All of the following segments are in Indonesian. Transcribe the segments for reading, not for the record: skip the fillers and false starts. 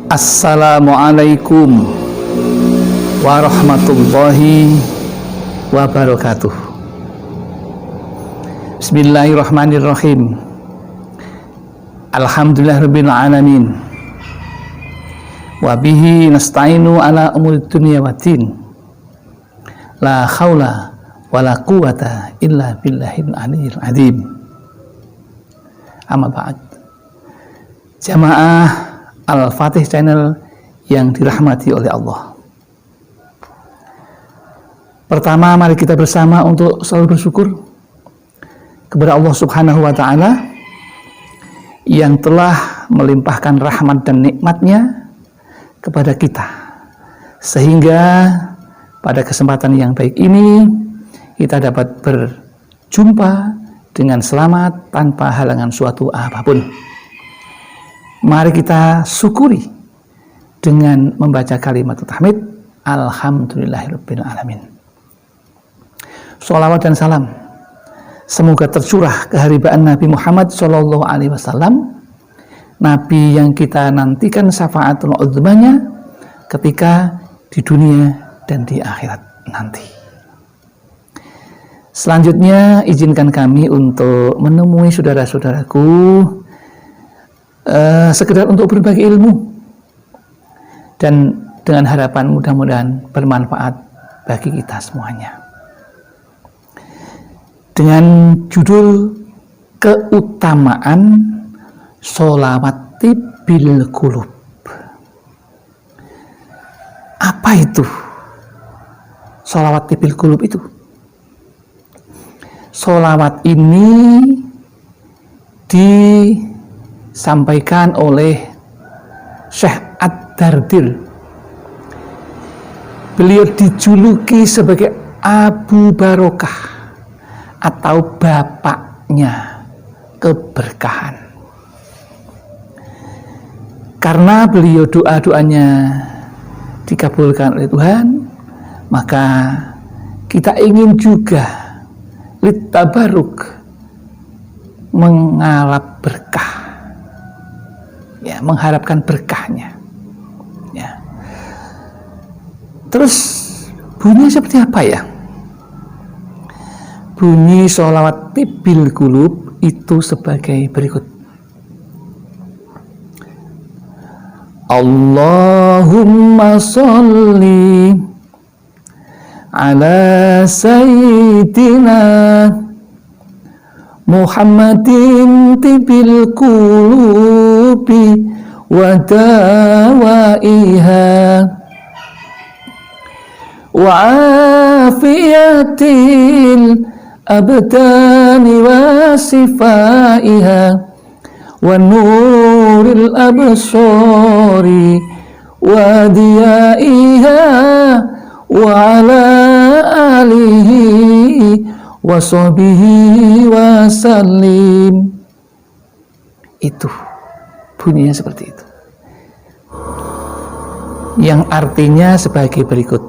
Assalamualaikum warahmatullahi wabarakatuh. Bismillahirrahmanirrahim. Alhamdulillahirabbil alamin. Wa bihi nasta'inu ala umuri dunya waddin. La haula wala quwata illa billahil aliyyil azim. Amma ba'd. Jamaah Al-Fatih Channel yang dirahmati oleh Allah. Pertama, mari kita bersama untuk selalu bersyukur kepada Allah Subhanahu wa Ta'ala yang telah melimpahkan rahmat dan nikmatnya kepada kita, sehingga pada kesempatan yang baik ini kita dapat berjumpa dengan selamat tanpa halangan suatu apapun. Mari kita syukuri dengan membaca kalimat tahmid, alhamdulillahirabbil alamin. Sholawat dan salam semoga tercurah keharibaan Nabi Muhammad SAW, Nabi yang kita nantikan syafaatul uzmanya ketika di dunia dan di akhirat nanti. Selanjutnya izinkan kami untuk menemui saudara-saudaraku sekedar untuk berbagi ilmu dan dengan harapan mudah-mudahan bermanfaat bagi kita semuanya, dengan judul keutamaan sholawat bil qulub. Apa itu sholawat bil qulub itu? Sholawat ini disampaikan oleh Syekh Ad-Dardil. Beliau dijuluki sebagai Abu Barokah atau bapaknya keberkahan, karena beliau doa-doanya dikabulkan oleh Tuhan. Maka kita ingin juga litabaruk, mengalap berkah, ya, mengharapkan berkahnya, ya. Terus bunyi seperti apa ya? Bunyi sholawat bil qulub itu sebagai berikut. Allahumma sholli ala sayyidina Muhammadin tibil qulubi wa dawaiha wa afiyatil abdani wa sifaiha wa nuril absari wa diyaiha wa ala alihi wa sahbihi wa sallim. Itu bunyinya seperti itu, yang artinya sebagai berikut.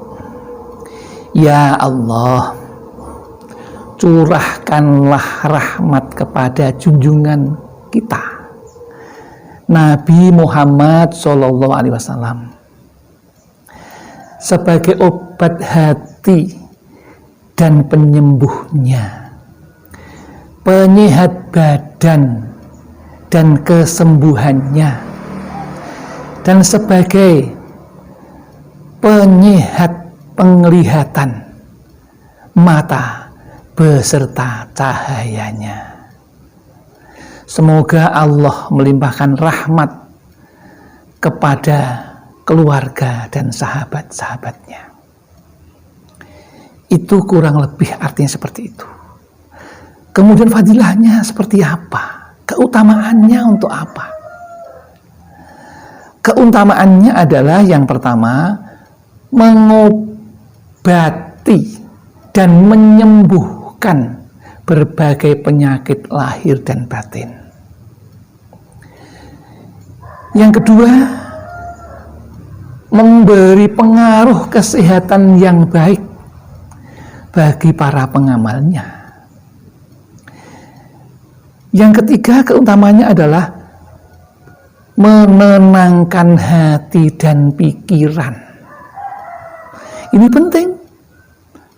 Ya Allah, curahkanlah rahmat kepada junjungan kita Nabi Muhammad SAW sebagai obat hati dan penyembuhnya, penyehat badan dan kesembuhannya, dan sebagai penyehat penglihatan mata beserta cahayanya. Semoga Allah melimpahkan rahmat kepada keluarga dan sahabat-sahabatnya. Itu kurang lebih artinya seperti itu. Kemudian fadilahnya seperti apa? Keutamaannya untuk apa? Keutamaannya adalah yang pertama, mengobati dan menyembuhkan berbagai penyakit lahir dan batin. Yang kedua, memberi pengaruh kesehatan yang baik bagi para pengamalnya. Yang ketiga, keutamanya adalah menenangkan hati dan pikiran. Ini penting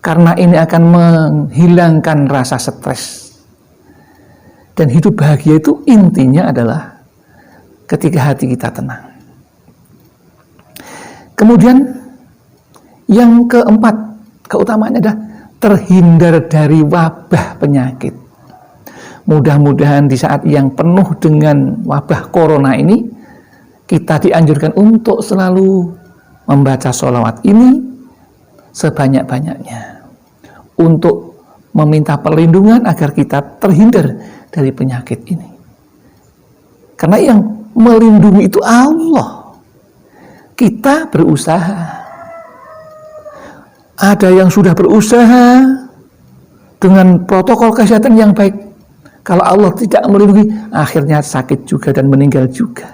karena ini akan menghilangkan rasa stres. Dan hidup bahagia itu intinya adalah ketika hati kita tenang. Kemudian yang keempat, keutamaannya adalah terhindar dari wabah penyakit. Mudah-mudahan di saat yang penuh dengan wabah corona ini, kita dianjurkan untuk selalu membaca sholawat ini sebanyak-banyaknya. Untuk meminta perlindungan agar kita terhindar dari penyakit ini. Karena yang melindungi itu Allah. Kita berusaha. Ada yang sudah berusaha dengan protokol kesehatan yang baik. Kalau Allah tidak melindungi, akhirnya sakit juga dan meninggal juga.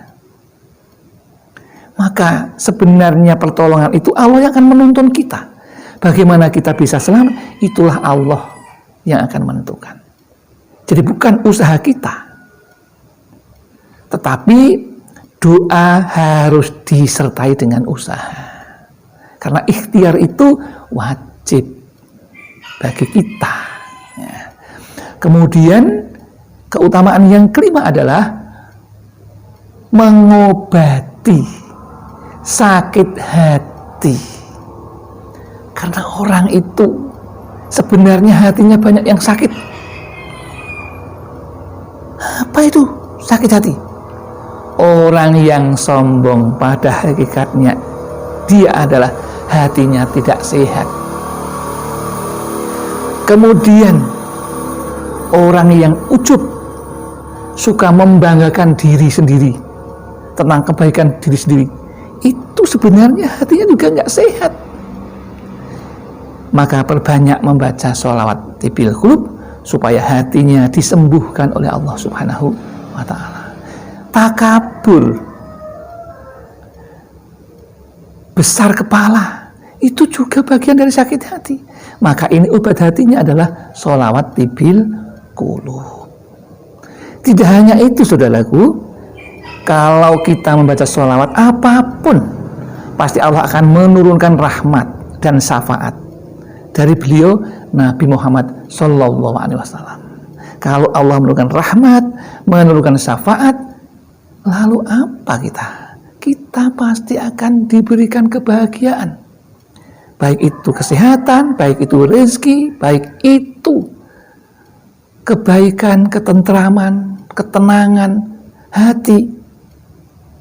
Maka sebenarnya pertolongan itu Allah yang akan menuntun kita. Bagaimana kita bisa selamat, itulah Allah yang akan menentukan. Jadi bukan usaha kita. Tetapi doa harus disertai dengan usaha. Karena ikhtiar itu wajib bagi kita. Ya. Kemudian keutamaan yang kelima adalah mengobati sakit hati. Karena orang itu sebenarnya hatinya banyak yang sakit. Apa itu sakit hati? Orang yang sombong pada hakikatnya dia adalah hatinya tidak sehat. Kemudian orang yang ujub, suka membanggakan diri sendiri tentang kebaikan diri sendiri, itu sebenarnya hatinya juga nggak sehat. Maka perbanyak membaca sholawat tibil qulub supaya hatinya disembuhkan oleh Allah Subhanahu wa ta'ala. Takabur, besar kepala, itu juga bagian dari sakit hati. Maka ini obat hatinya adalah sholawat tibil qulub. Tidak hanya itu saudaraku, kalau kita membaca sholawat apapun, pasti Allah akan menurunkan rahmat dan syafaat dari beliau Nabi Muhammad Sallallahu Alaihi Wasallam. Kalau Allah menurunkan rahmat, menurunkan syafaat, lalu apa kita? Kita pasti akan diberikan kebahagiaan. Baik itu kesehatan, baik itu rezeki, baik itu kebaikan, ketentraman, ketenangan hati,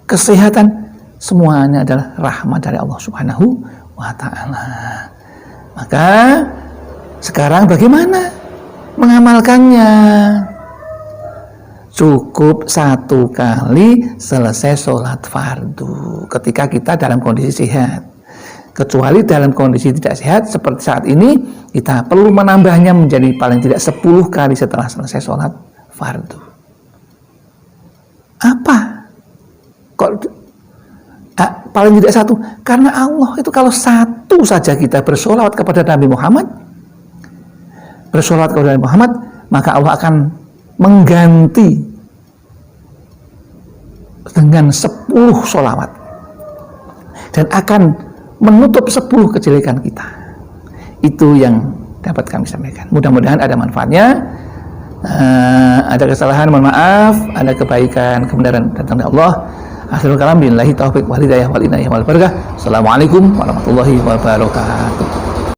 kesehatan, semuanya adalah rahmat dari Allah Subhanahu wa ta'ala. Maka sekarang bagaimana mengamalkannya? Cukup satu kali selesai sholat fardu ketika kita dalam kondisi sehat. Kecuali dalam kondisi tidak sehat seperti saat ini, kita perlu menambahnya menjadi paling tidak 10 kali setelah selesai sholat fardu. Apa? Kok paling tidak satu? Karena Allah itu kalau satu saja kita bersolawat kepada Nabi Muhammad, maka Allah akan mengganti dengan 10 solawat dan akan menutup 10 kejelekan kita. Itu yang dapat kami sampaikan. Mudah-mudahan ada manfaatnya. Ada kesalahan, mohon maaf. Ada kebaikan, kebenaran datang dari Allah. Akhirul kalam billahi taufiq wal hidayah wal inayah wal barakah. Assalamualaikum warahmatullahi wabarakatuh.